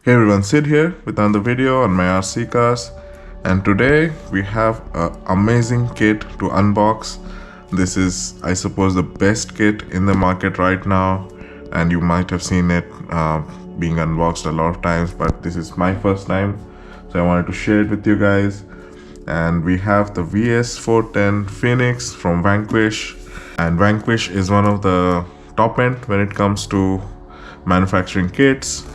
Hey everyone, Sid here with another video on my RC cars, and today we have an amazing kit to unbox. This is, I suppose, the best kit in the market right now, and you might have seen it being unboxed a lot of times, but this is my first time, so I wanted to share it with you guys. And we have the VS4-10 Phoenix from Vanquish, and Vanquish is one of the top end when it comes to manufacturing kits.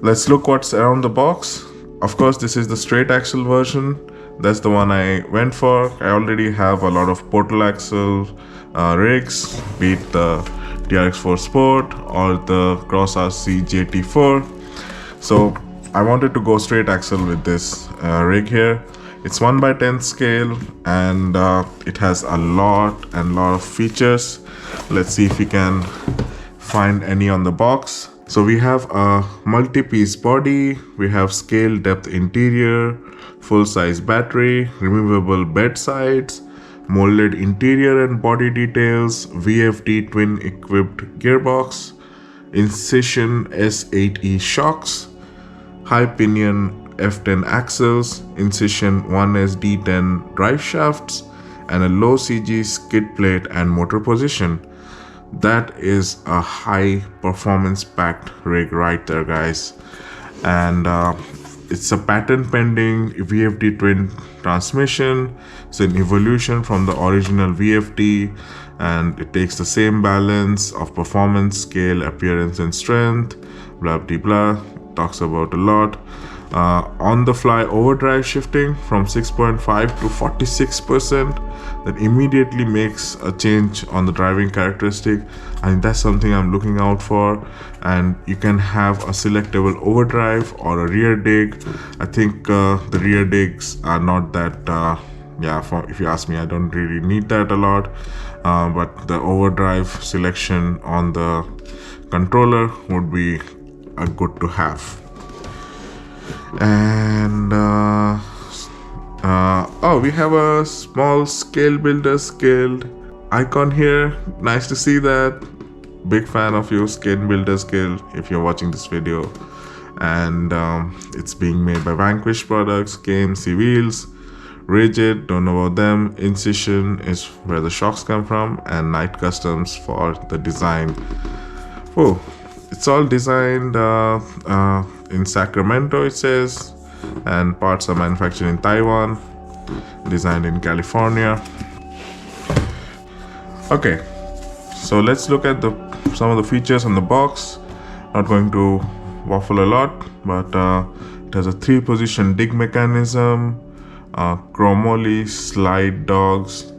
Let's look what's around the box. Of course, this is the straight axle version. That's the one I went for. I already have a lot of portal axle rigs, be it the TRX4 Sport or the Cross RC JT4. So I wanted to go straight axle with this rig here. It's 1/10 scale, and it has a lot of features. Let's see if we can find any on the box. So we have a multi-piece body, we have scale depth interior, full-size battery, removable bed sides, molded interior and body details, VFD twin equipped gearbox, Incision S8E shocks, high pinion F10 axles, Incision 1S D10 drive shafts, and a low CG skid plate and motor position. That is a high performance packed rig right there, guys. And it's a patent pending VFD twin transmission. It's an evolution from the original VFD, and it takes the same balance of performance, scale, appearance and strength, blah blah blah. Talks about a lot. On the fly overdrive shifting from 6.5 to 46%. That immediately makes a change on the driving characteristic. I think that's something I'm looking out for. And you can have a selectable overdrive or a rear dig. I think the rear digs are not that if you ask me, I don't really need that a lot, but the overdrive selection on the controller would be a good to have. And we have a small scale builder scaled icon here. Nice to see that. Big fan of you, scale builder scale, if you're watching this video. And it's being made by Vanquish products, KMC wheels, rigid, don't know about them. Incision is where the shocks come from, and Night Customs for the design. Oh, it's all designed in Sacramento, it says, and parts are manufactured in Taiwan, designed in California. Okay, so let's look at some of the features on the box. Not going to waffle a lot, but it has a 3-position dig mechanism, chromoly slide dogs,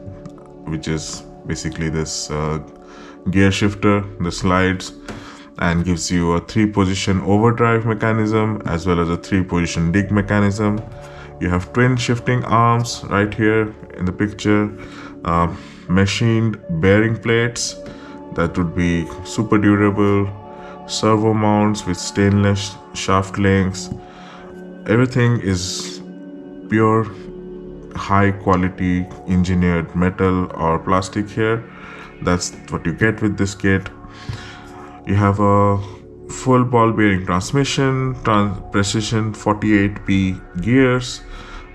which is basically this gear shifter, the slides, and gives you a 3-position overdrive mechanism as well as a 3-position dig mechanism. You have twin shifting arms right here in the picture, machined bearing plates that would be super durable, servo mounts with stainless shaft links. Everything is pure high quality engineered metal or plastic here. That's what you get with this kit. You have a full ball bearing transmission, precision 48P gears,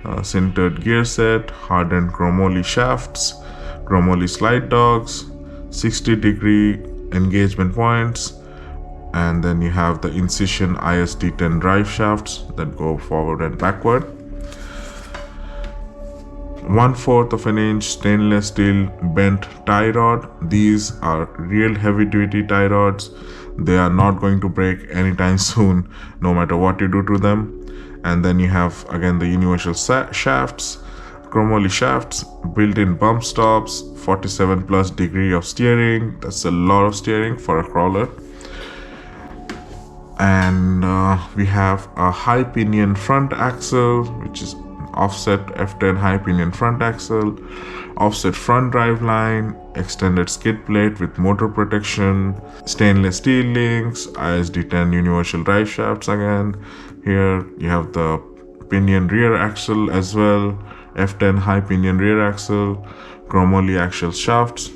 sintered gear set, hardened chromoly shafts, chromoly slide dogs, 60-degree engagement points, and then you have the Incision ISD10 drive shafts that go forward and backward. 1/4 of an inch stainless steel bent tie rod. These are real heavy duty tie rods. They are not going to break anytime soon, no matter what you do to them. And then you have again the universal shafts, chromoly shafts, built-in bump stops, 47+ degree of steering. That's a lot of steering for a crawler. And we have a high pinion front axle, which is offset F10 high pinion front axle, offset front drive line, extended skid plate with motor protection, stainless steel links, ISD10 universal drive shafts again. Here you have the pinion rear axle as well, F10 high pinion rear axle, chromoly axle shafts,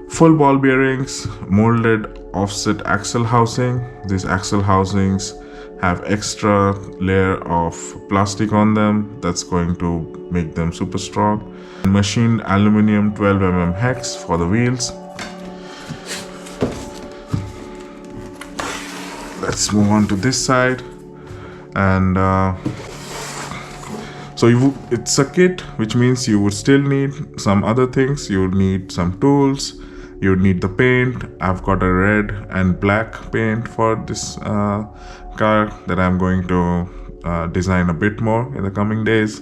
full ball bearings, molded offset axle housing. These axle housings have extra layer of plastic on them that's going to make them super strong. Machined aluminum 12 mm hex for the wheels. Let's move on to this side. And so it's a kit, which means you would still need some other things. You would need some tools, you would need the paint. I've got a red and black paint for this car that I'm going to design a bit more in the coming days.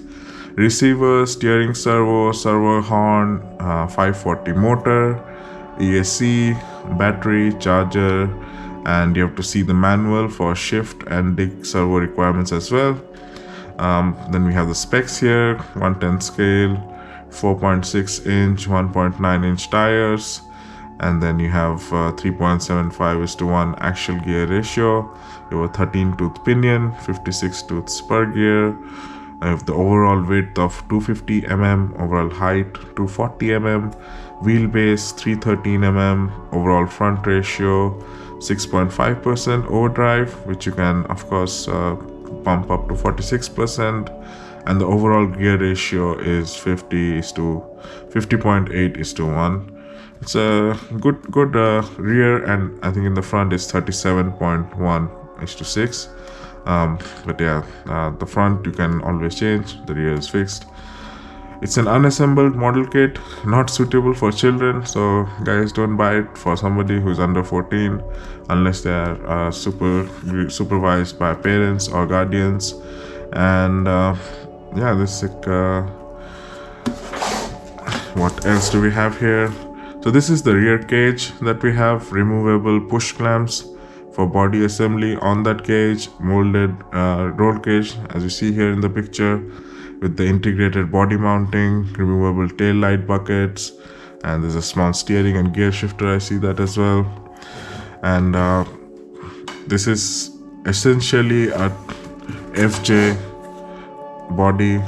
Receiver, steering servo, servo horn, 540 motor, ESC, battery, charger, and you have to see the manual for shift and dig servo requirements as well. Then we have the specs here: 110 scale, 4.6 inch, 1.9 inch tires, and then you have 3.75:1 axial gear ratio. You have a 13 tooth pinion, 56 tooths per gear. I have the overall width of 250 mm, overall height 240 mm, wheelbase 313 mm, overall front ratio 6.5% overdrive, which you can of course bump up to 46%, and the overall gear ratio is 50.8:1. It's a good rear, and I think in the front is 37.1:6. But yeah, the front you can always change, the rear is fixed. It's an unassembled model kit, not suitable for children, so guys, don't buy it for somebody who's under 14 unless they are supervised by parents or guardians. And yeah, this is what else do we have here? So this is the rear cage that we have, removable push clamps for body assembly on that cage, molded roll cage as you see here in the picture, with the integrated body mounting, removable tail light buckets, and there's a small steering and gear shifter, I see that as well. And this is essentially a FJ body,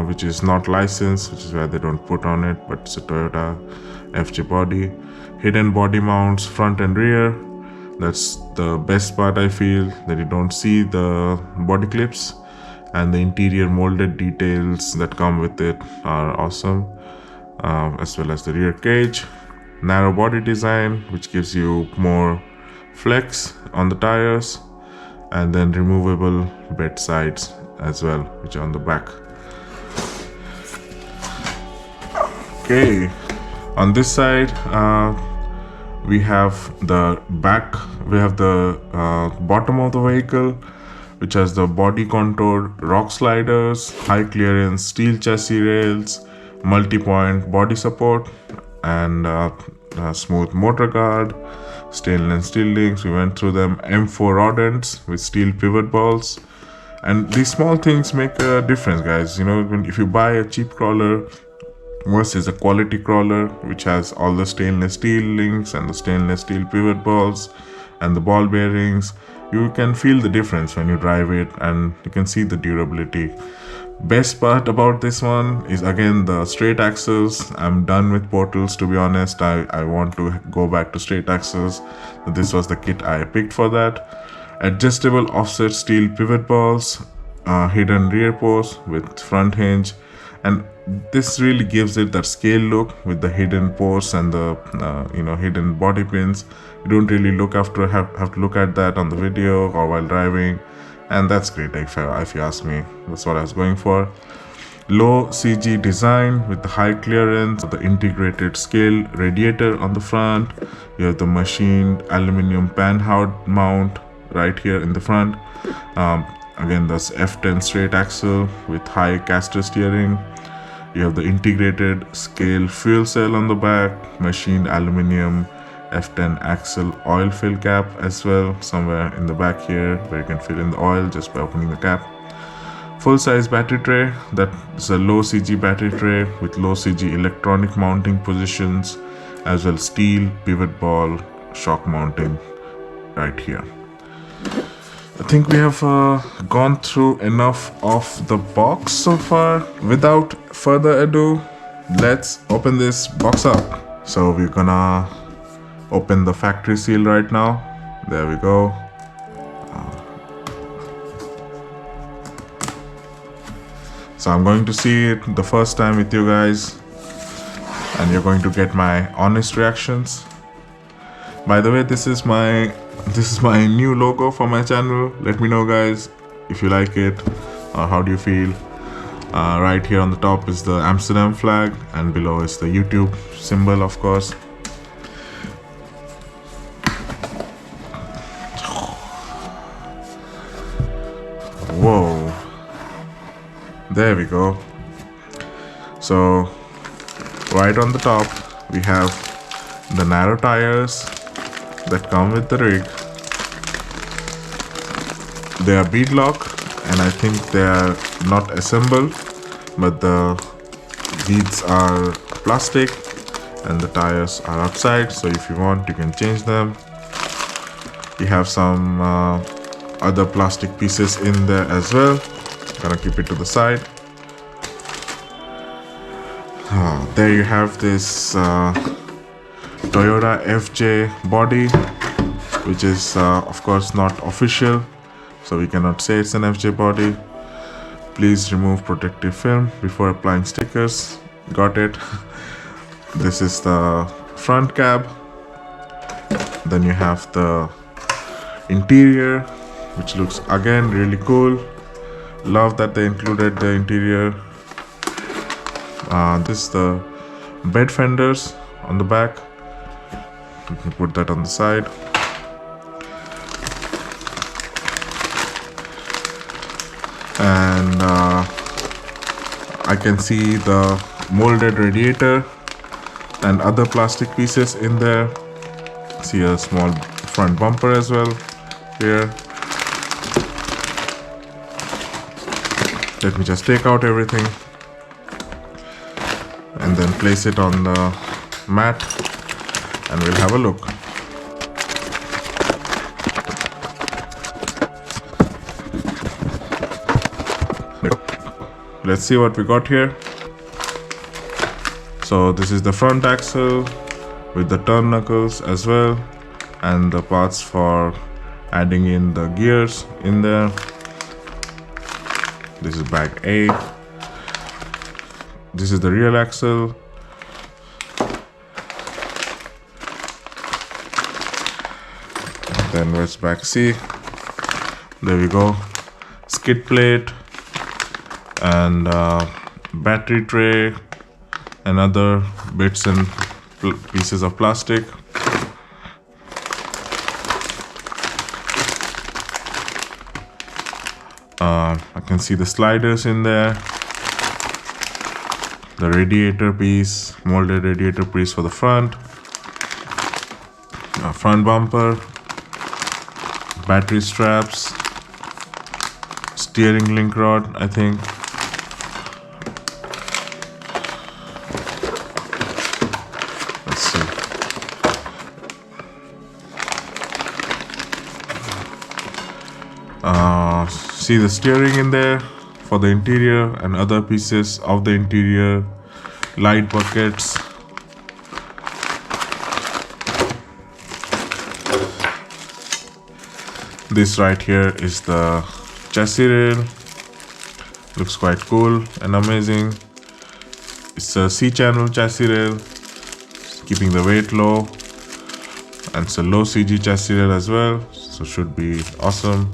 which is not licensed, which is why they don't put on it, but it's a Toyota FJ body. Hidden body mounts front and rear. That's the best part, I feel, that you don't see the body clips, and the interior molded details that come with it are awesome, as well as the rear cage. Narrow body design, which gives you more flex on the tires, and then removable bed sides as well, which are on the back. Okay, on this side we have the bottom of the vehicle, which has the body contoured rock sliders, high clearance steel chassis rails, multi-point body support, and smooth motor guard, stainless steel links. We went through them. M4 rod ends with steel pivot balls, and these small things make a difference, guys. You know, if you buy a cheap crawler versus a quality crawler which has all the stainless steel links and the stainless steel pivot balls and the ball bearings, you can feel the difference when you drive it, and you can see the durability. Best part about this one is again the straight axles. I'm done with portals, to be honest. I want to go back to straight axles. This was the kit I picked for that. Adjustable offset steel pivot balls, hidden rear post with front hinge, and this really gives it that scale look with the hidden posts and the hidden body pins. You don't really have to look at that on the video or while driving, and that's great. If you ask me, that's what I was going for. Low CG design with the high clearance, the integrated scale radiator on the front. You have the machined aluminum panhard mount right here in the front. Again, that's F10 straight axle with high caster steering. You have the integrated scale fuel cell on the back, machined aluminum F10 axle oil fill cap as well, somewhere in the back here, where you can fill in the oil just by opening the cap. Full size battery tray, that's a low CG battery tray with low CG electronic mounting positions, as well steel pivot ball shock mounting right here. I think we have gone through enough of the box so far. Without further ado, let's open this box up. So we're gonna open the factory seal right now. There we go. So I'm going to see it the first time with you guys, and you're going to get my honest reactions. By the way, this is my new logo for my channel. Let me know, guys, if you like it or how do you feel. Right here on the top is the Amsterdam flag, and below is the YouTube symbol, of course. Whoa, there we go. So right on the top we have the narrow tires that come with the rig. They are beadlock, and I think they are not assembled, but the beads are plastic and the tires are outside, so if you want you can change them. You have some other plastic pieces in there as well. Gonna keep it to the side. There you have this Toyota FJ body, which is of course not official, so we cannot say it's an FJ body. Please remove protective film before applying stickers. Got it. This is the front cab. Then you have the interior, which looks again really cool. Love that they included the interior. This is the bed fenders on the back. You can put that on the side. And I can see the molded radiator and other plastic pieces in there. See a small front bumper as well here. Let me just take out everything and then place it on the mat, and we'll have a look. Let's see what we got here. So this is the front axle with the turn knuckles as well, and the parts for adding in the gears in there. This is bag A. This is the rear axle. Then where's bag C? There we go. Skid plate and battery tray and other bits and pieces of plastic. I can see the sliders in there, the radiator piece, molded radiator piece for the front, front bumper, battery straps, steering link rod, I think. Let's see. See the steering in there for the interior and other pieces of the interior, light buckets. This right here is the chassis rail. Looks quite cool and amazing. It's a C-channel chassis rail, keeping the weight low, and it's a low CG chassis rail as well, so should be awesome.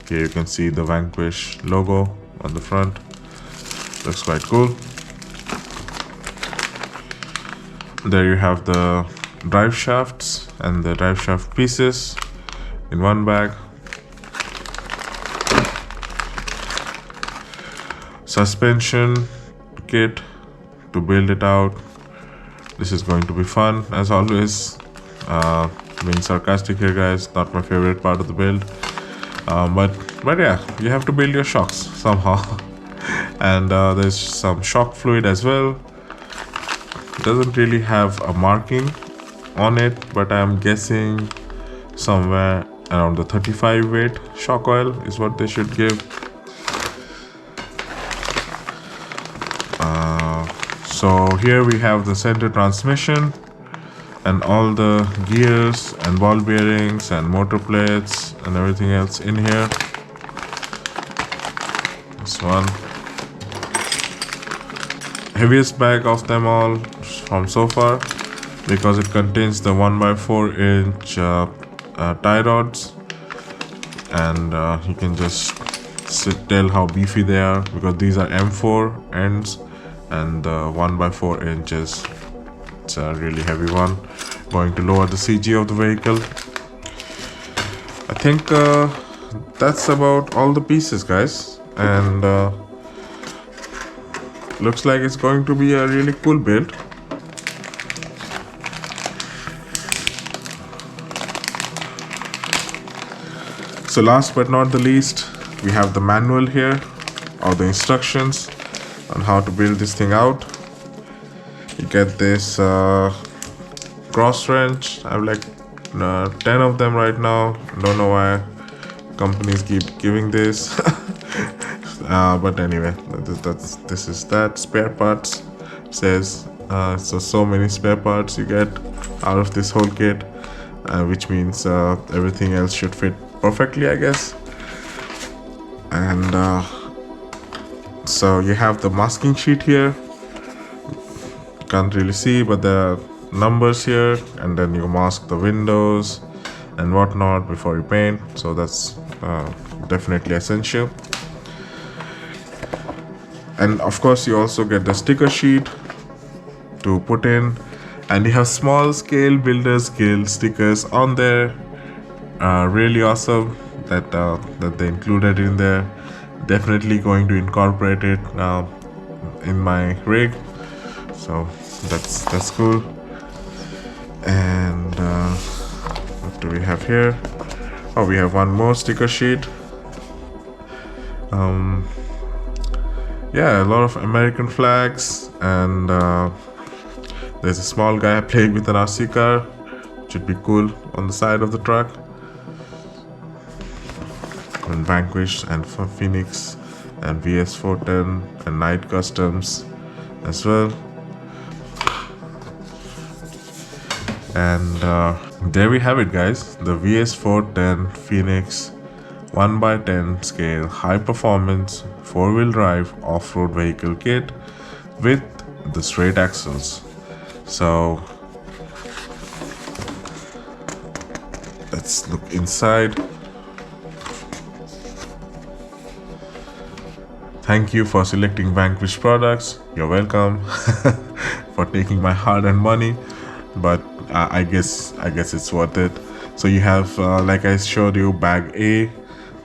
Here you can see the Vanquish logo on the front. Looks quite cool. There you have the drive shafts and the drive shaft pieces in one bag. Suspension kit to build it out. This is going to be fun as always. Being sarcastic here, guys, not my favorite part of the build. But yeah, you have to build your shocks somehow. And there's some shock fluid as well. It doesn't really have a marking on it, but I'm guessing somewhere around the 35 weight shock oil is what they should give. So here we have the center transmission and all the gears and ball bearings and motor plates and everything else in here. This one, heaviest bag of them all from so far, because it contains the 1x4-inch tie rods, and you can just tell how beefy they are, because these are M4 ends and the 1x4 inches. It's a really heavy one, going to lower the CG of the vehicle. I think that's about all the pieces, guys, and looks like it's going to be a really cool build. So last but not the least, we have the manual here, or the instructions on how to build this thing out. You get this cross wrench. I have like 10 of them right now. Don't know why companies keep giving this. But anyway, this is that. Spare parts, says so many spare parts you get out of this whole kit, which means everything else should fit perfectly, I guess. And so you have the masking sheet here. Can't really see, but there are numbers here, and then you mask the windows and whatnot before you paint, so that's definitely essential. And of course you also get the sticker sheet to put in, and you have small scale builders guild stickers on there. Really awesome that that they included in there. Definitely going to incorporate it in my rig, so that's cool. And what do we have here? Oh, we have one more sticker sheet. Yeah, a lot of American flags, and there's a small guy playing with an RC car. Should be cool on the side of the truck. And Vanquish and Phoenix and VS4-10 and Night Customs as well. And there we have it, guys, the VS4-10 Phoenix 1x10 scale high performance 4-wheel drive off-road vehicle kit with the straight axles. So let's look inside. Thank you for selecting Vanquish products. You're welcome for taking my hard-earned money, but I guess it's worth it. So you have, like I showed you, bag A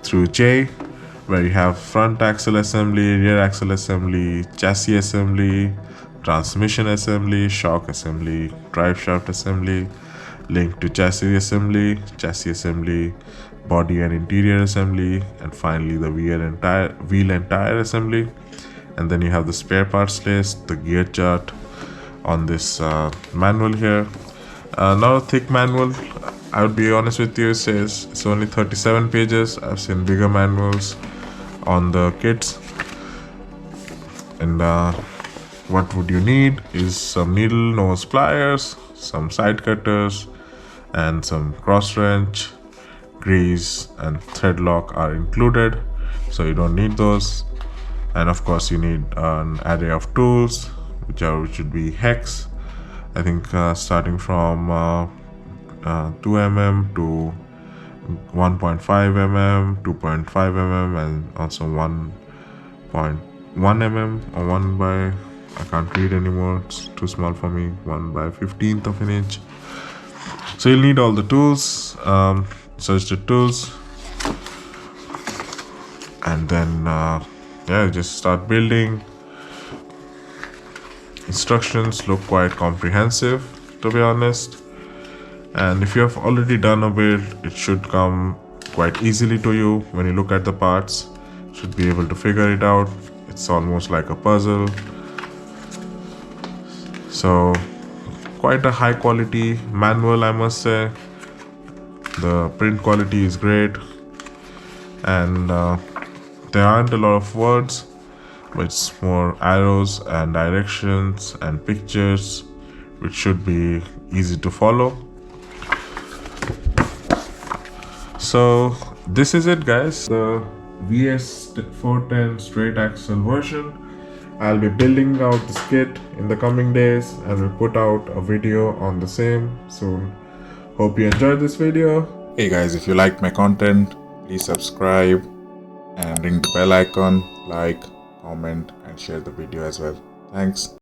through J, where you have front axle assembly, rear axle assembly, chassis assembly, transmission assembly, shock assembly, drive shaft assembly, link to chassis assembly, body and interior assembly, and finally the wheel and tire assembly. And then you have the spare parts list, the gear chart on this manual here. Not a thick manual, I would be honest with you. It says it's only 37 pages. I've seen bigger manuals on the kits. And what would you need is some needle nose pliers, some side cutters, and some cross wrench. Grease and thread lock are included, so you don't need those. And of course you need an array of tools, which should be hex. I think starting from 2 mm to 1.5 mm, 2.5 mm, and also 1.1 mm or 1 by, I can't read anymore, it's too small for me, 1 by 15th of an inch. So you'll need all the tools, search the tools, and then yeah, just start building. Instructions look quite comprehensive, to be honest, and if you have already done a build, it should come quite easily to you. When you look at the parts, you should be able to figure it out. It's almost like a puzzle. So quite a high quality manual, I must say. The print quality is great, and there aren't a lot of words, but it's more arrows and directions and pictures, which should be easy to follow. So this is it, guys, the VS4-10 straight axle version. I'll be building out this kit in the coming days and we'll put out a video on the same soon. Hope you enjoyed this video. Hey guys, if you liked my content, please subscribe and ring the bell icon, like, comment and share the video as well. Thanks.